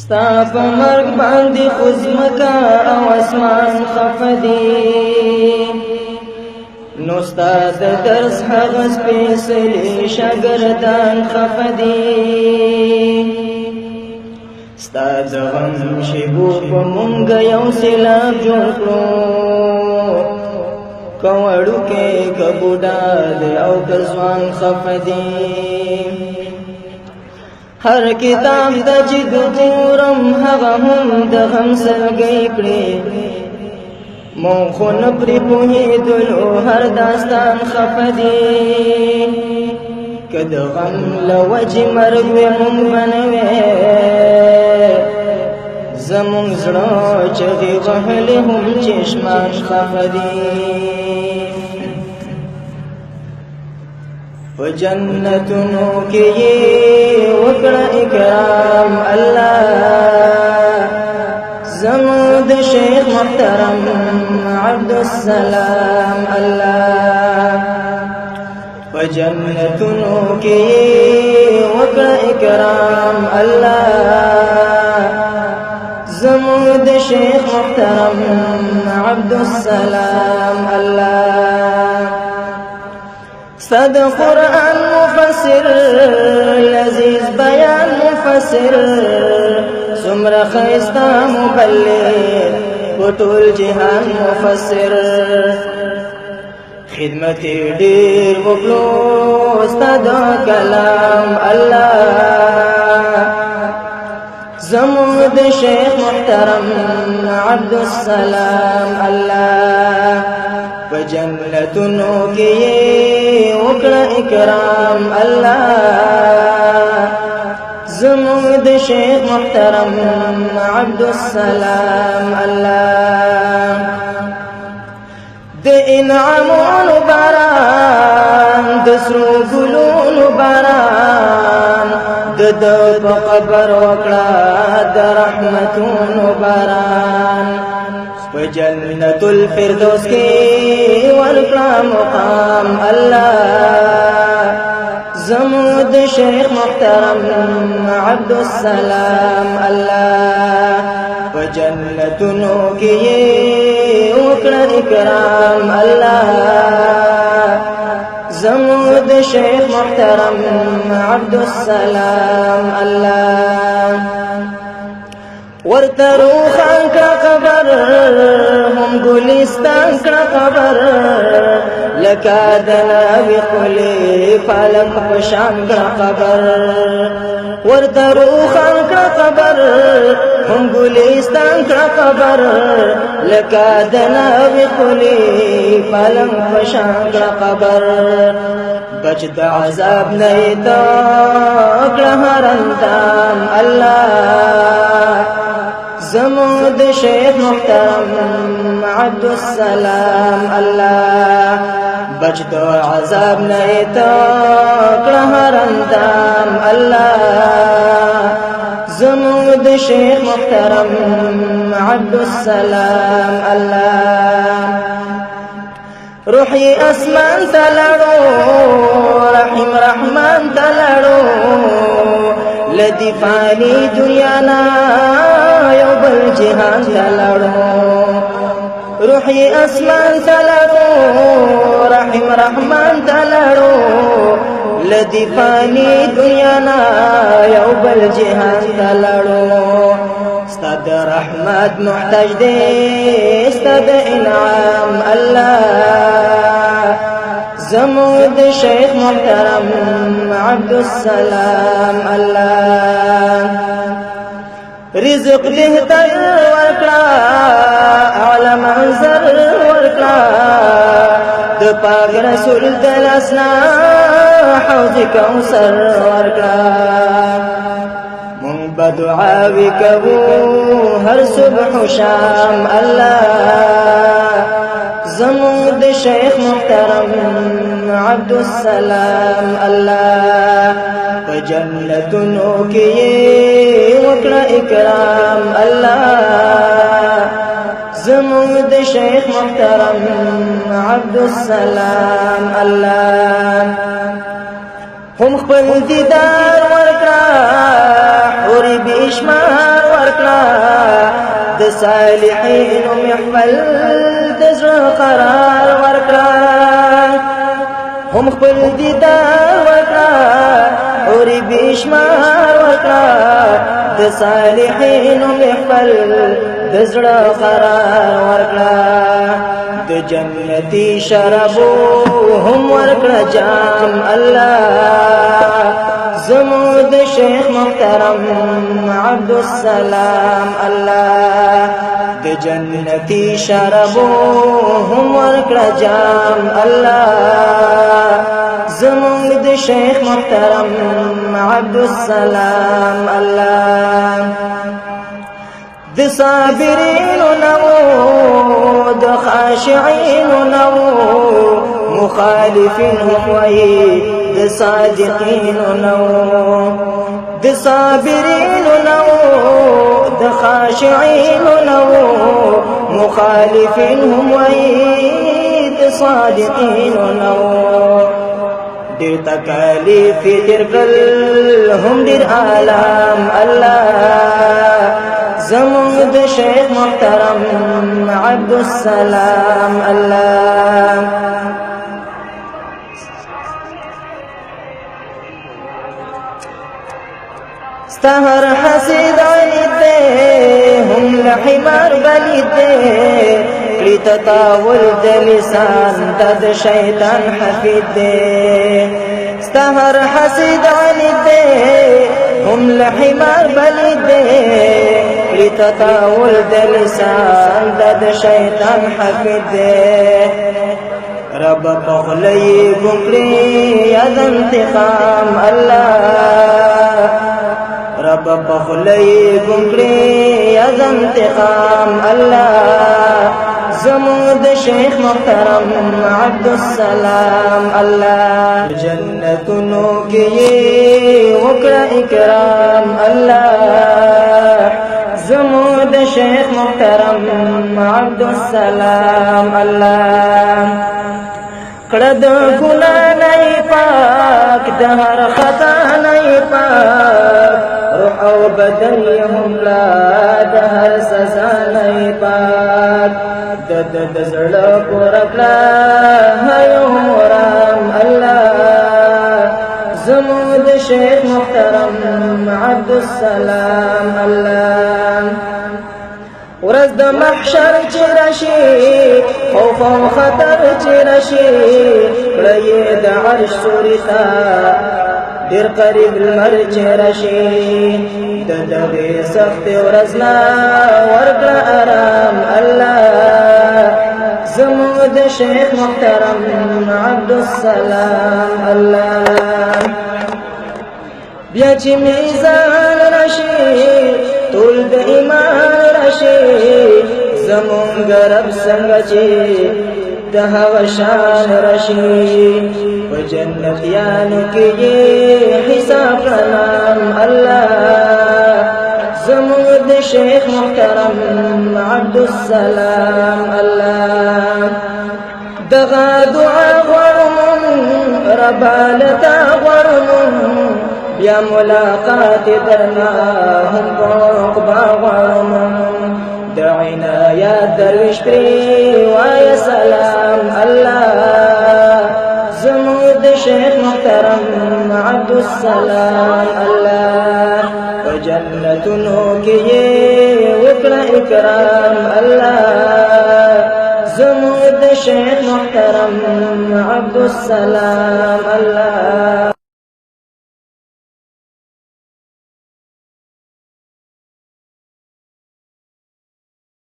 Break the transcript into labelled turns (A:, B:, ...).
A: ستا په مرګ باندې خو ځمکه او اسمان خفه دي نو ستا د درس هغه سپېڅلي شاګردان خفه دي ستا د غم شیبو په مونږ یو سیلاب جوړ کړو که وړوکی که بوډا دی او که ځوان خفه دي هر کتاب د چې ګورم هغه هم د غم سلګۍ کړي مونږ خو نه پرې پوهېدلو هر داستان خفه دي که د غم له وجې مرګ وې مونږ به نه وې زمونږ زړه چغې وهلې هم چشمان خفه دي په جنتونو کې یې وکړه اکرام الله زموږ د شیخ محترم عبدالسلام الله په جنتونو کې یې وکړه اکرام الله زموږ د شیخ محترم عبدالسلام الله صد قرآن مفسر لذیذ بیان مفسر سمر خیستا مبلغ بطول جهان مفسر خدمت ډیر وکړو استاد کلام الله زموږ د شیخ محترم عبدالسلام الله په جنتونو کې یې وکړه اکرام الله زموږ د شیخ محترم عبدالسلام الله د انعامونو باران د سرو ګلونو باران د په قبر وکړه د رحمتونو باران په جنت الفردوس کې ورکړه مقام الله زموږ د شیخ محترم عبدالسلام الله په جنتونو کې وکړه اکرام الله زموږ د شیخ محترم عبدالسلام الله ورته روښان کړه قبر هم ګلستان کړه قبر لکه د ناوې ښکلې پالک په شان کړه قبر ورته روښان کړه قبر هم ګلستان کړه قبر لکه د ناوې ښکلې پالک په شان کړه قبر بچ د عذاب نه یې ته کړه هر اندام الله زموږ د شیخ محترم عبدالسلام الله بچ د عذاب نه یې ته کړه هر اندام الله زموږ د شیخ محترم عبدالسلام الله روحي اسمان ته لاړو رحیم رحمان ته لاړو لدی فانی دنیا نا یو بل جهان ته لاړو روحي اسمان ته لاړو رحیم رحمان ته لاړو لدی فانی دنیا نا یو بل جهان ته لاړو استاد رحمت محتاج دی استاد انعام الله زموږ د شیخ محترم عبدالسلام الله رزق بهتر ورکړه اعلی منظر ورکړه د پاک رسول د لاسنا حوض کوثر ورکړه مونږ به دعاوې کوو هر صبح و شام الله زموږ د شیخ محترم عبدالسلام الله په جنتونو کې وکړه اکرام الله زموږ د شیخ محترم عبدالسلام الله هم خپل دیدار ورکړه حورې بشمار ورکړه د صالحینو محفل د زړه قرار ورکړه هم خپل دیدار ورکړه اوري بشمار ورکړه د صالحینو محفل د زړه قرار ورکړه د جنتی شرابو هم ورکړه جام الله زمود شیخ محترم عبدالسلام الله د جنتی شرابو هم ورکړه جام الله زمود شیخ محترم عبدالسلام الله د صابرین نو د خاشعين نو مخالفين وي د صادقين نو د صابرين نو د خاشعين نو مخالفين وي د صادقين نو دیر تکالیف تیر کل هم دیر آلام الله زمود شیخ محترم عبدالسلام الله ستهر حسید علیده هم لحمار بلیده کلی تطاول د لسان تد شیطان حفید ده ستهر حسید علیده هم لحمار بلیده کلی تطاول د لسان تد شیطان حفید ده رب بخلی بکری ید انتقام الله رب بخلی بکری ید انتقام الله زمود شیخ محترم عبدالسلام الله جنتونو کی وکړه اکرام الله زمود شیخ محترم عبدالسلام الله کړه د ګناه نه پاک د هر خطا نه پاک روح او بدن هم لا د هر سزا نه پاک د زړه پورا کړه هيو مرام الله زمود شیخ محترم عبدالسلام الله ورځ د محشر چې راشي خوف او خطر چې راشي کړه یې د عرش سوري ته ډېر قریب لمر چې راشي د دغې سختې ورځ نه ورکړه آرام الله زمود شیخ محترم عبدالسلام الله بیا چې میزان راشي ټول د ایمان راشي زمونږ رب څنګه چې د هغه شان راشي په جنتیانو کې حساب نام الله زمونږ د شیخ محترم عبدالسلام الله دغه دعا غواړم ربا لتا غواړم بیا ملاقات درنا هم عقبا غواړم د عنایت درویش پرې وایه سلام الله زمود شیخ محترم عبدالسلام الله په جنتونو کې وکړه اکرام الله زمود شیخ محترم عبدالسلام الله